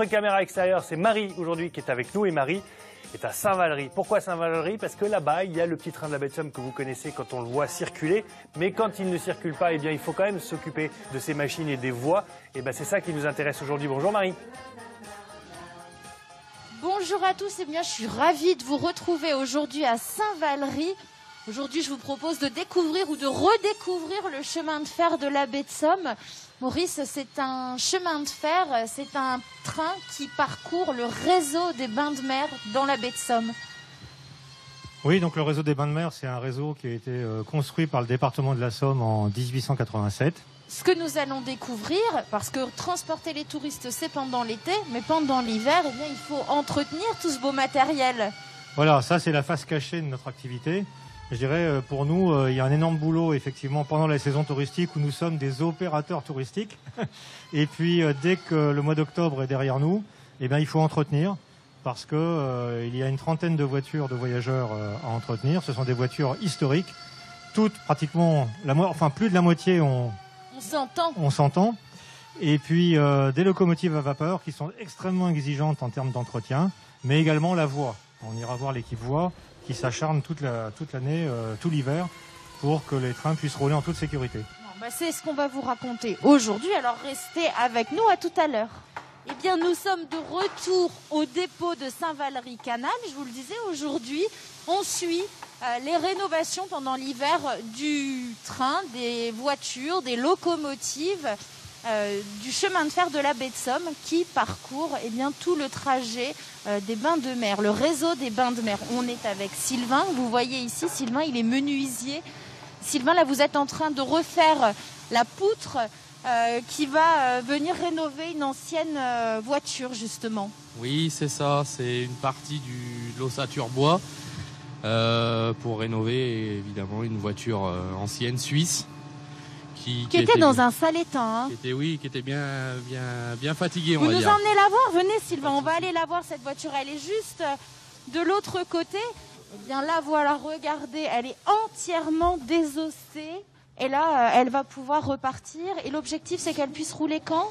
Caméra extérieure, c'est Marie aujourd'hui qui est avec nous et Marie est à Saint-Valery. Pourquoi Saint-Valery? Parce que là-bas, il y a le petit train de la baie de Somme que vous connaissez quand on le voit circuler. Mais quand il ne circule pas, eh bien, il faut quand même s'occuper de ces machines et des voies. Et ben, c'est ça qui nous intéresse aujourd'hui. Bonjour Marie. Bonjour à tous, et bien, je suis ravie de vous retrouver aujourd'hui à Saint-Valery. Aujourd'hui, je vous propose de découvrir ou de redécouvrir le chemin de fer de la baie de Somme. Maurice, c'est un chemin de fer, c'est un train qui parcourt le réseau des bains de mer dans la baie de Somme. Oui, donc le réseau des bains de mer, c'est un réseau qui a été construit par le département de la Somme en 1887. Ce que nous allons découvrir, parce que transporter les touristes, c'est pendant l'été, mais pendant l'hiver, eh bien, il faut entretenir tout ce beau matériel. Voilà, ça c'est la face cachée de notre activité. Je dirais, pour nous, il y a un énorme boulot, effectivement, pendant la saison touristique où nous sommes des opérateurs touristiques. Et puis, dès que le mois d'octobre est derrière nous, eh bien, il faut entretenir parce que il y a une trentaine de voitures de voyageurs à entretenir. Ce sont des voitures historiques. Toutes, pratiquement, plus de la moitié, on s'entend. Et puis, des locomotives à vapeur qui sont extrêmement exigeantes en termes d'entretien, mais également la voie. On ira voir l'équipe voie qui s'acharne toute l'année, tout l'hiver, pour que les trains puissent rouler en toute sécurité. C'est ce qu'on va vous raconter aujourd'hui, alors restez avec nous, à tout à l'heure. Eh bien, nous sommes de retour au dépôt de Saint-Valery-Canal. Je vous le disais, aujourd'hui, on suit les rénovations pendant l'hiver du train, des voitures, des locomotives, du chemin de fer de la baie de Somme qui parcourt tout le trajet des bains de mer, le réseau des bains de mer. On est avec Sylvain, vous voyez ici, Sylvain il est menuisier. Sylvain, là vous êtes en train de refaire la poutre qui va venir rénover une ancienne voiture justement. Oui, c'est ça, c'est une partie de l'ossature bois pour rénover évidemment une voiture ancienne suisse. Qui était dans un sale état. Hein. Qui était bien fatigué. Vous nous emmenez la voir? Venez Sylvain, on va aller la voir cette voiture. Elle est juste de l'autre côté. Eh bien là voilà, regardez, elle est entièrement désossée. Et là, elle va pouvoir repartir. Et l'objectif, c'est qu'elle puisse rouler quand?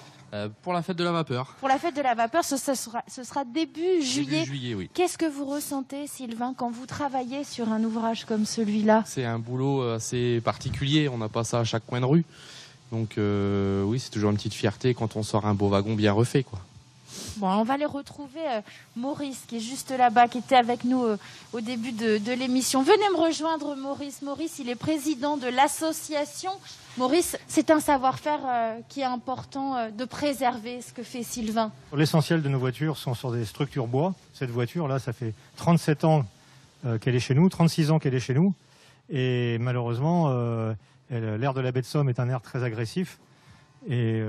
Pour la fête de la vapeur. Pour la fête de la vapeur, ce sera début juillet. Début juillet, oui. Qu'est-ce que vous ressentez, Sylvain, quand vous travaillez sur un ouvrage comme celui-là? C'est un boulot assez particulier, on n'a pas ça à chaque coin de rue. Donc oui, c'est toujours une petite fierté quand on sort un beau wagon bien refait, quoi. Bon, on va aller retrouver Maurice, qui est juste là-bas, qui était avec nous au début de l'émission. Venez me rejoindre, Maurice. Maurice, il est président de l'association. Maurice, c'est un savoir-faire qui est important de préserver, ce que fait Sylvain. L'essentiel de nos voitures sont sur des structures bois. Cette voiture-là, ça fait 37 ans qu'elle est chez nous, 36 ans qu'elle est chez nous. Et malheureusement, l'air de la baie de Somme est un air très agressif. Et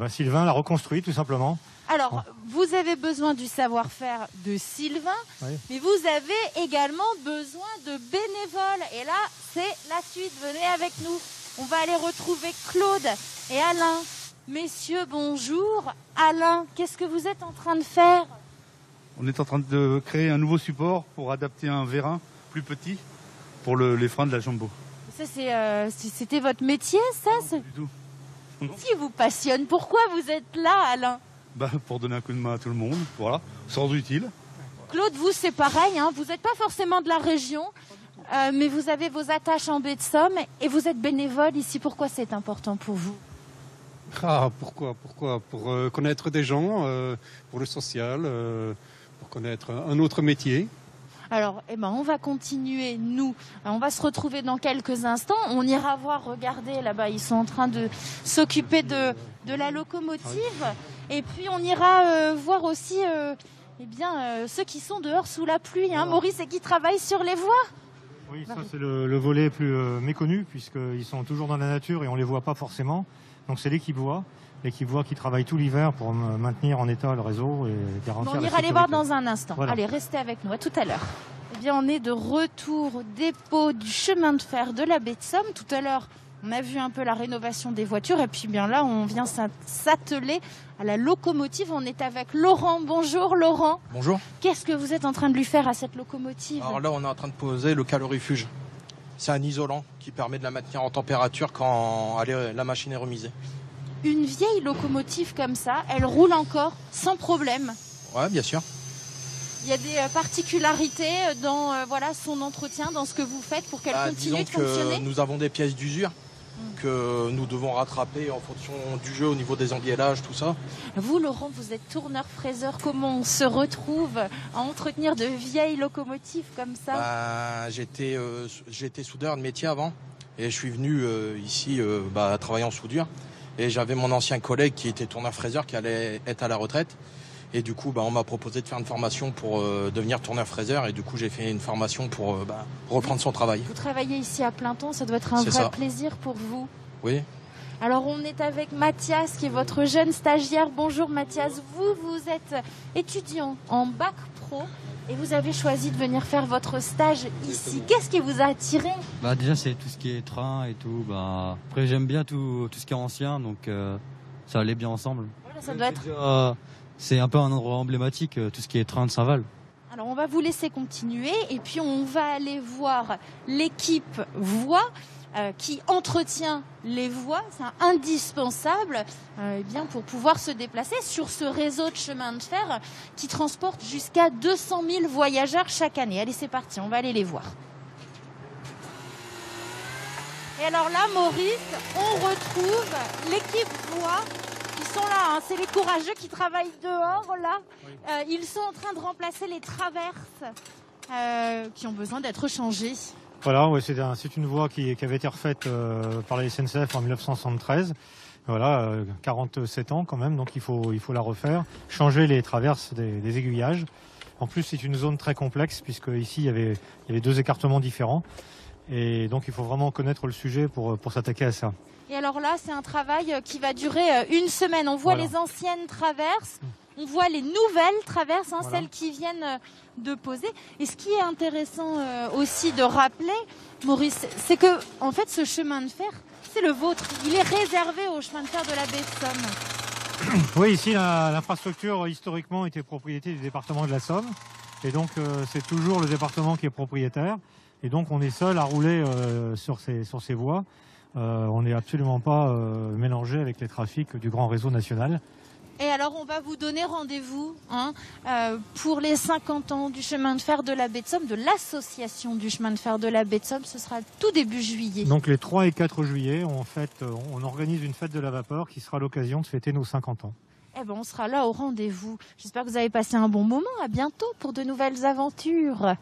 Sylvain l'a reconstruit tout simplement. Alors, vous avez besoin du savoir-faire de Sylvain, oui. Mais vous avez également besoin de bénévoles. Et là, c'est la suite. Venez avec nous. On va aller retrouver Claude et Alain. Messieurs, bonjour. Alain, qu'est-ce que vous êtes en train de faire? On est en train de créer un nouveau support pour adapter un vérin plus petit pour les freins de la Jumbo. Ça, c'était votre métier, ça? Non, du tout. Qui vous passionne? Pourquoi vous êtes là, Alain? Pour donner un coup de main à tout le monde, voilà, sans utile. Claude, vous, c'est pareil, hein, vous n'êtes pas forcément de la région, mais vous avez vos attaches en baie de Somme et vous êtes bénévole ici. Pourquoi c'est important pour vous? Pourquoi? Pour connaître des gens, pour le social, pour connaître un autre métier. Alors, on va continuer, nous. On va se retrouver dans quelques instants. On ira voir, regardez, là-bas, ils sont en train de s'occuper de la locomotive. Et puis, on ira voir aussi ceux qui sont dehors sous la pluie, hein, Maurice, et qui travaillent sur les voies. Oui, ça, c'est le volet plus méconnu, puisqu'ils sont toujours dans la nature et on ne les voit pas forcément. Donc, c'est l'équipe voie. L'équipe voie qui travaille tout l'hiver pour maintenir en état le réseau et garantir la sécurité. On ira les voir dans un instant. Voilà. Allez, restez avec nous. À tout à l'heure. Eh bien, on est de retour au dépôt du chemin de fer de la baie de Somme. Tout à l'heure, on a vu un peu la rénovation des voitures. Et puis, bien là, on vient s'atteler à la locomotive. On est avec Laurent. Bonjour, Laurent. Bonjour. Qu'est-ce que vous êtes en train de lui faire à cette locomotive? Alors là, on est en train de poser le calorifuge. C'est un isolant qui permet de la maintenir en température quand la machine est remisée. Une vieille locomotive comme ça, elle roule encore sans problème. Ouais, bien sûr. Il y a des particularités dans voilà, son entretien, dans ce que vous faites pour qu'elle continue de fonctionner. Nous avons des pièces d'usure que nous devons rattraper en fonction du jeu au niveau des embielages, tout ça. Vous, Laurent, vous êtes tourneur-fraiseur. Comment on se retrouve à entretenir de vieilles locomotives comme ça? J'étais soudeur de métier avant et je suis venu ici travailler en soudure. Et j'avais mon ancien collègue qui était tourneur-fraiseur qui allait être à la retraite. Et du coup, on m'a proposé de faire une formation pour devenir tourneur-fraiseur. Et du coup, j'ai fait une formation pour reprendre son travail. Vous travaillez ici à plein temps, ça doit être un vrai plaisir pour vous. Oui. Alors, on est avec Mathias, qui est votre jeune stagiaire. Bonjour Mathias, vous êtes étudiant en bac pro et vous avez choisi de venir faire votre stage ici. Qu'est-ce qui vous a attiré? Déjà, c'est tout ce qui est train et tout. Après, j'aime bien tout ce qui est ancien, donc ça allait bien ensemble. Voilà, ça doit être... C'est un peu un endroit emblématique, tout ce qui est train de Saint-Val. Alors on va vous laisser continuer et puis on va aller voir l'équipe voie qui entretient les voies. C'est indispensable pour pouvoir se déplacer sur ce réseau de chemin de fer qui transporte jusqu'à 200 000 voyageurs chaque année. Allez, c'est parti, on va aller les voir. Et alors là, Maurice, on retrouve l'équipe voie. Ils sont là, c'est les courageux qui travaillent dehors, là. Oui. Ils sont en train de remplacer les traverses qui ont besoin d'être changées. Voilà, ouais, c'est une voie qui avait été refaite par la SNCF en 1973. Voilà, 47 ans quand même, donc il faut la refaire. Changer les traverses des aiguillages. En plus, c'est une zone très complexe, puisque ici, il y avait 2 écartements différents. Et donc, il faut vraiment connaître le sujet pour s'attaquer à ça. Et alors là, c'est un travail qui va durer une semaine. On voit les anciennes traverses, on voit les nouvelles traverses, celles qui viennent de poser. Et ce qui est intéressant aussi de rappeler, Maurice, c'est que en fait, ce chemin de fer, c'est le vôtre. Il est réservé au chemin de fer de la baie de Somme. Oui, ici, l'infrastructure, historiquement, était propriété du département de la Somme. Et donc, c'est toujours le département qui est propriétaire. Et donc, on est seul à rouler sur ces voies. On n'est absolument pas mélangé avec les trafics du grand réseau national. Et alors, on va vous donner rendez-vous pour les 50 ans du chemin de fer de la baie de Somme, de l'association du chemin de fer de la baie de Somme. Ce sera tout début juillet. Donc, les 3 et 4 juillet, on organise une fête de la vapeur qui sera l'occasion de fêter nos 50 ans. On sera là au rendez-vous. J'espère que vous avez passé un bon moment. À bientôt pour de nouvelles aventures.